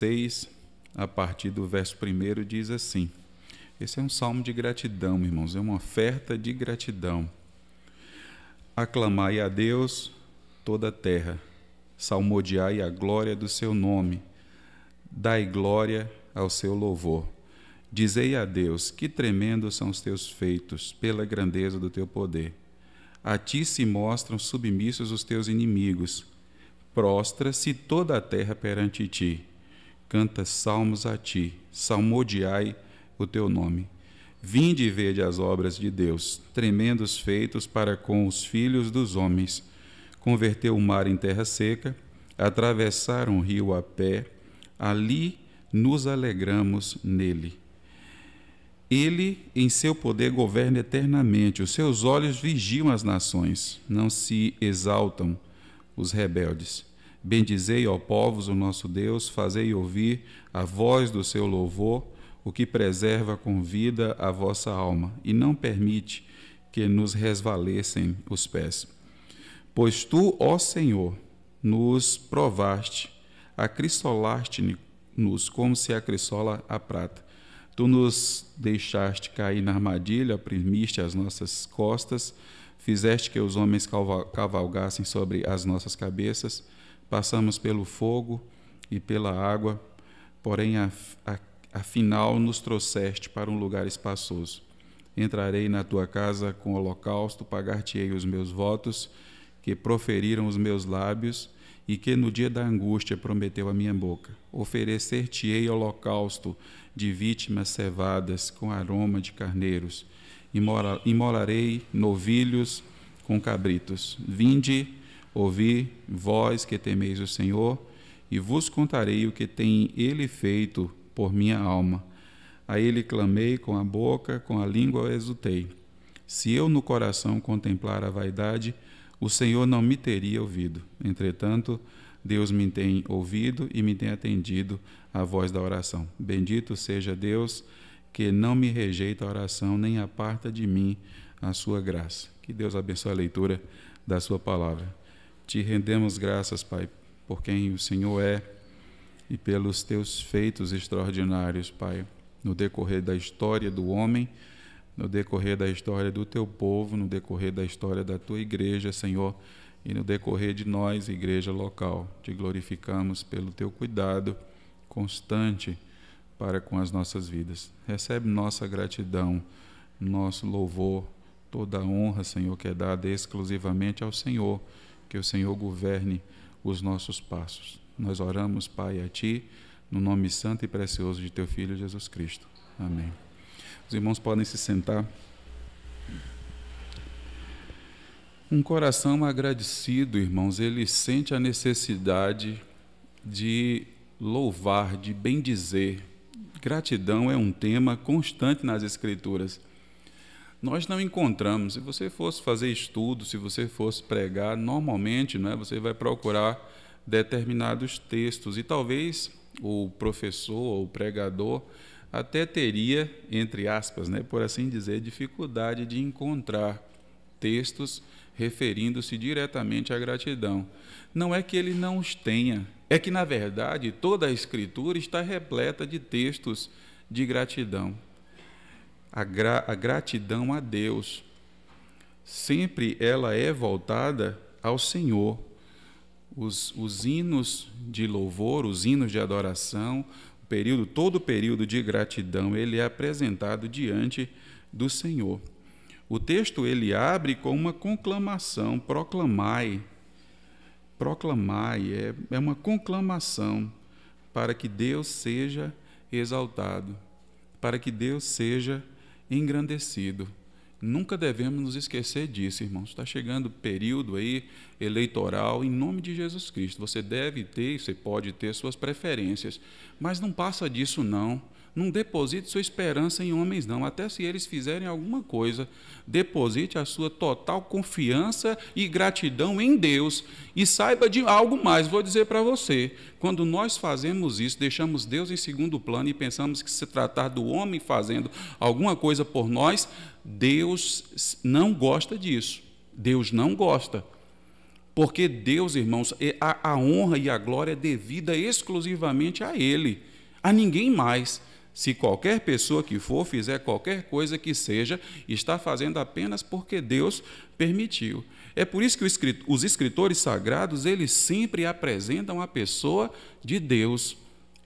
6, a partir do verso 1, diz assim. Esse é um salmo de gratidão, irmãos, é uma oferta de gratidão. Aclamai a Deus toda a terra, salmodiai a glória do seu nome, dai glória ao seu louvor. Dizei a Deus, que tremendos são os teus feitos, pela grandeza do teu poder. A ti se mostram submissos os teus inimigos, prostra-se toda a terra perante ti. Canta salmos a ti, salmodiai o teu nome. Vinde e vede as obras de Deus, tremendos feitos para com os filhos dos homens. Converteu o mar em terra seca, atravessaram o rio a pé, ali nos alegramos nele. Ele, em seu poder, governa eternamente, os seus olhos vigiam as nações, não se exaltam os rebeldes. Bendizei, ó povos, o nosso Deus, fazei ouvir a voz do seu louvor, o que preserva com vida a vossa alma, e não permite que nos resvalecem os pés. Pois tu, ó Senhor, nos provaste, acrisolaste-nos como se acrisola a prata. Tu nos deixaste cair na armadilha, oprimiste as nossas costas, fizeste que os homens cavalgassem sobre as nossas cabeças. Passamos pelo fogo e pela água, porém, afinal, nos trouxeste para um lugar espaçoso. Entrarei na tua casa com holocausto, pagar-te-ei os meus votos, que proferiram os meus lábios, e que no dia da angústia prometeu a minha boca. Oferecer-te-ei holocausto de vítimas cevadas com aroma de carneiros. Imolarei novilhos com cabritos. Vinde, ouvi, vós que temeis o Senhor, e vos contarei o que tem Ele feito por minha alma. A Ele clamei com a boca, com a língua eu exultei. Se eu no coração contemplar a vaidade, o Senhor não me teria ouvido. Entretanto, Deus me tem ouvido e me tem atendido à voz da oração. Bendito seja Deus, que não me rejeita a oração, nem aparta de mim a sua graça. Que Deus abençoe a leitura da sua palavra. Te rendemos graças, Pai, por quem o Senhor é e pelos teus feitos extraordinários, Pai, no decorrer da história do homem, no decorrer da história do teu povo, no decorrer da história da tua igreja, Senhor, e no decorrer de nós, igreja local. Te glorificamos pelo teu cuidado constante para com as nossas vidas. Recebe nossa gratidão, nosso louvor, toda a honra, Senhor, que é dada exclusivamente ao Senhor, que o Senhor governe os nossos passos. Nós oramos, Pai, a Ti, no nome santo e precioso de Teu Filho Jesus Cristo. Amém. Os irmãos podem se sentar. Um coração agradecido, irmãos, ele sente a necessidade de louvar, de bendizer. Gratidão é um tema constante nas Escrituras. Nós não encontramos, se você fosse fazer estudo, se você fosse pregar, normalmente, você vai procurar determinados textos e talvez o professor ou o pregador até teria, entre aspas, por assim dizer, dificuldade de encontrar textos referindo-se diretamente à gratidão. Não é que ele não os tenha, é que, na verdade, toda a Escritura está repleta de textos de gratidão. A gratidão a Deus, sempre ela é voltada ao Senhor. Os hinos de louvor, os hinos de adoração, todo o período de gratidão, ele é apresentado diante do Senhor. O texto ele abre com uma conclamação, proclamai, é uma conclamação para que Deus seja exaltado, para que Deus seja engrandecido. Nunca devemos nos esquecer disso, irmãos. Está chegando o período aí eleitoral, em nome de Jesus Cristo. Você pode ter suas preferências, mas não passa disso não. Não deposite sua esperança em homens não, até se eles fizerem alguma coisa. Deposite a sua total confiança e gratidão em Deus. E saiba de algo mais, vou dizer para você. Quando nós fazemos isso, deixamos Deus em segundo plano e pensamos que se tratar do homem fazendo alguma coisa por nós, Deus não gosta disso. Deus não gosta. Porque Deus, irmãos, a honra e a glória é devida exclusivamente a Ele, a ninguém mais. Se qualquer pessoa que for, fizer qualquer coisa que seja, está fazendo apenas porque Deus permitiu. É por isso que os escritores sagrados, eles sempre apresentam a pessoa de Deus.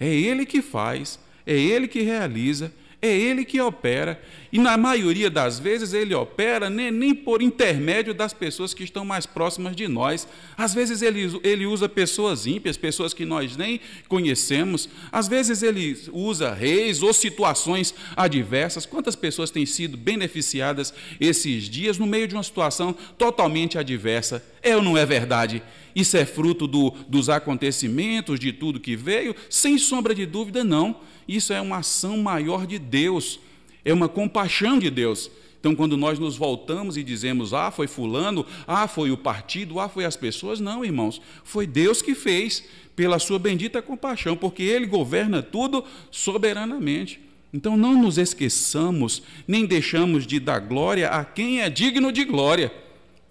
É Ele que faz, é Ele que realiza, é Ele que opera, e na maioria das vezes Ele opera nem por intermédio das pessoas que estão mais próximas de nós. Às vezes Ele usa pessoas ímpias, pessoas que nós nem conhecemos. Às vezes Ele usa reis ou situações adversas. Quantas pessoas têm sido beneficiadas esses dias no meio de uma situação totalmente adversa? É ou não é verdade? Isso é fruto dos acontecimentos, de tudo que veio? Sem sombra de dúvida, não. Isso é uma ação maior de Deus, é uma compaixão de Deus. Então, quando nós nos voltamos e dizemos, foi fulano, foi o partido, foi as pessoas, não, irmãos, foi Deus que fez, pela sua bendita compaixão, porque Ele governa tudo soberanamente. Então, não nos esqueçamos, nem deixamos de dar glória a quem é digno de glória,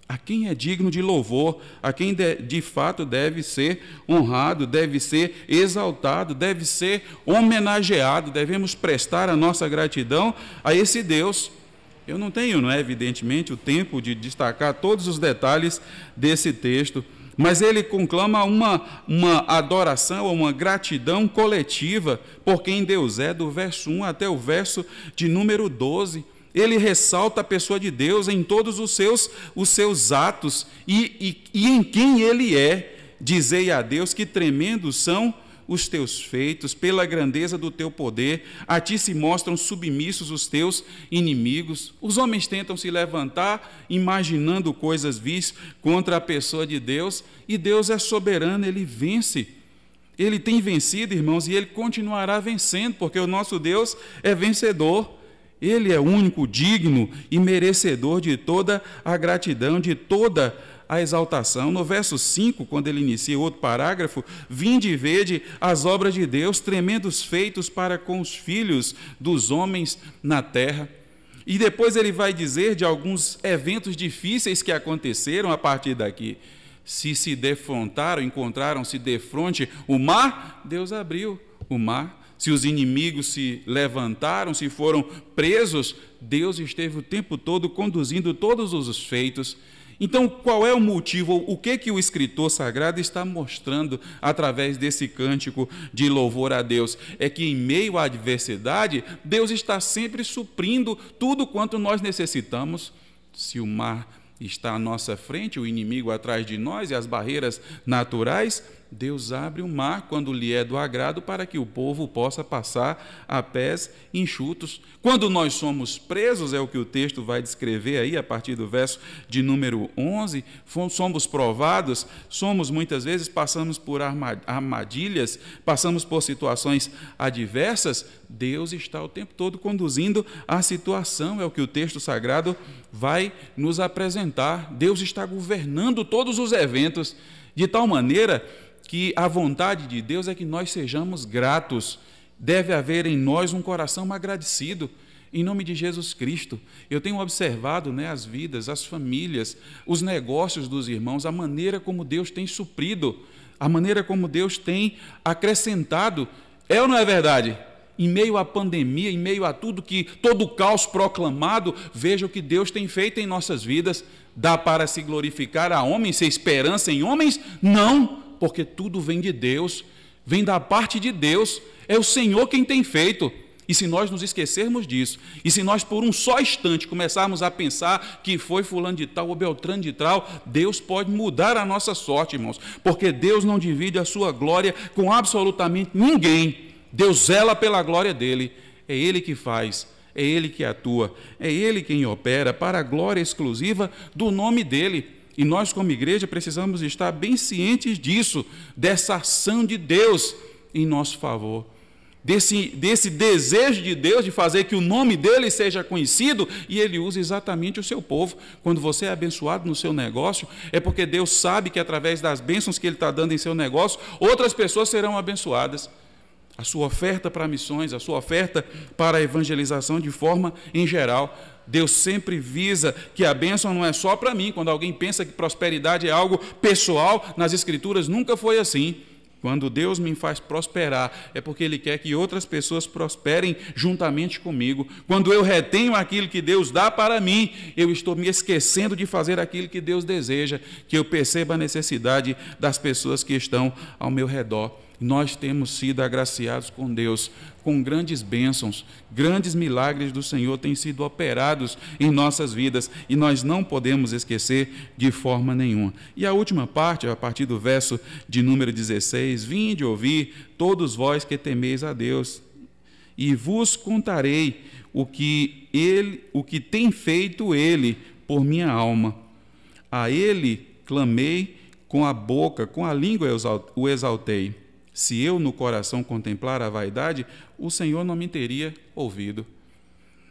a quem é digno de louvor, a quem de fato deve ser honrado, deve ser exaltado, deve ser homenageado. Devemos prestar a nossa gratidão a esse Deus. Eu não tenho, evidentemente, o tempo de destacar todos os detalhes desse texto, mas ele conclama uma adoração, uma gratidão coletiva por quem Deus é, do verso 1 até o verso de número 12. Ele ressalta a pessoa de Deus em todos os seus atos e em quem Ele é. Dizei a Deus que tremendos são os teus feitos, pela grandeza do teu poder, a ti se mostram submissos os teus inimigos. Os homens tentam se levantar, imaginando coisas vis contra a pessoa de Deus, e Deus é soberano, Ele vence. Ele tem vencido, irmãos, e Ele continuará vencendo, porque o nosso Deus é vencedor. Ele é o único digno e merecedor de toda a gratidão, de toda a exaltação. No verso 5, quando ele inicia outro parágrafo, vinde e vede as obras de Deus, tremendos feitos para com os filhos dos homens na terra. E depois ele vai dizer de alguns eventos difíceis que aconteceram a partir daqui. Se defrontaram, encontraram-se defronte o mar, Deus abriu o mar. Se os inimigos se levantaram, se foram presos, Deus esteve o tempo todo conduzindo todos os feitos. Então, qual é o motivo? O que o escritor sagrado está mostrando através desse cântico de louvor a Deus? É que em meio à adversidade, Deus está sempre suprindo tudo quanto nós necessitamos. Se o mar está à nossa frente, o inimigo atrás de nós e as barreiras naturais, Deus abre o mar quando lhe é do agrado para que o povo possa passar a pés enxutos. Quando nós somos presos, é o que o texto vai descrever aí a partir do verso de número 11, somos provados, muitas vezes passamos por armadilhas, passamos por situações adversas, Deus está o tempo todo conduzindo a situação, é o que o texto sagrado vai nos apresentar. Deus está governando todos os eventos, de tal maneira que a vontade de Deus é que nós sejamos gratos. Deve haver em nós um coração agradecido, em nome de Jesus Cristo. Eu tenho observado as vidas, as famílias, os negócios dos irmãos, a maneira como Deus tem suprido, a maneira como Deus tem acrescentado. É ou não é verdade? Em meio à pandemia, em meio a todo o caos proclamado, veja o que Deus tem feito em nossas vidas. Dá para se glorificar a homens, ser esperança em homens? Não, porque tudo vem de Deus, vem da parte de Deus, é o Senhor quem tem feito. E se nós nos esquecermos disso, e se nós por um só instante começarmos a pensar que foi fulano de tal ou beltrano de tal, Deus pode mudar a nossa sorte, irmãos, porque Deus não divide a sua glória com absolutamente ninguém. Deus zela pela glória dele, é Ele que faz, é Ele que atua, é Ele quem opera para a glória exclusiva do nome dele. E nós, como igreja, precisamos estar bem cientes disso, dessa ação de Deus em nosso favor, desse desejo de Deus de fazer que o nome dele seja conhecido, e ele usa exatamente o seu povo. Quando você é abençoado no seu negócio, é porque Deus sabe que através das bênçãos que ele está dando em seu negócio, outras pessoas serão abençoadas. A sua oferta para missões, a sua oferta para a evangelização de forma em geral. Deus sempre visa que a bênção não é só para mim. Quando alguém pensa que prosperidade é algo pessoal, nas Escrituras nunca foi assim. Quando Deus me faz prosperar, é porque Ele quer que outras pessoas prosperem juntamente comigo. Quando eu retenho aquilo que Deus dá para mim, eu estou me esquecendo de fazer aquilo que Deus deseja, que eu perceba a necessidade das pessoas que estão ao meu redor. Nós temos sido agraciados com Deus, com grandes bênçãos, grandes milagres do Senhor têm sido operados em nossas vidas e nós não podemos esquecer de forma nenhuma. E a última parte, a partir do verso de número 16, vinde ouvir todos vós que temeis a Deus, e vos contarei o que tem feito Ele por minha alma. A Ele clamei com a boca, com a língua o exaltei. Se eu no coração contemplar a vaidade, o Senhor não me teria ouvido.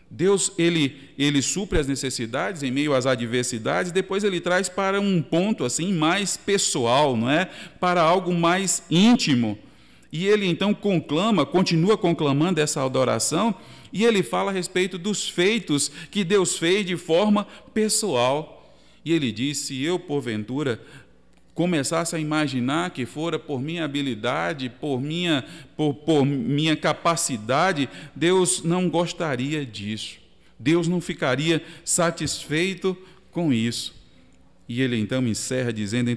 Deus, ele supre as necessidades em meio às adversidades, depois ele traz para um ponto assim mais pessoal, não é? Para algo mais íntimo. E ele então continua conclamando essa adoração, e ele fala a respeito dos feitos que Deus fez de forma pessoal. E ele diz: se eu porventura começasse a imaginar que fora por minha habilidade, por minha capacidade, Deus não gostaria disso. Deus não ficaria satisfeito com isso. E ele então encerra dizendo: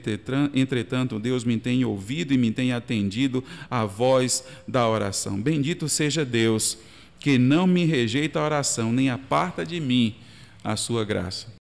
entretanto, Deus me tem ouvido e me tem atendido à voz da oração. Bendito seja Deus, que não me rejeita a oração, nem aparta de mim a sua graça.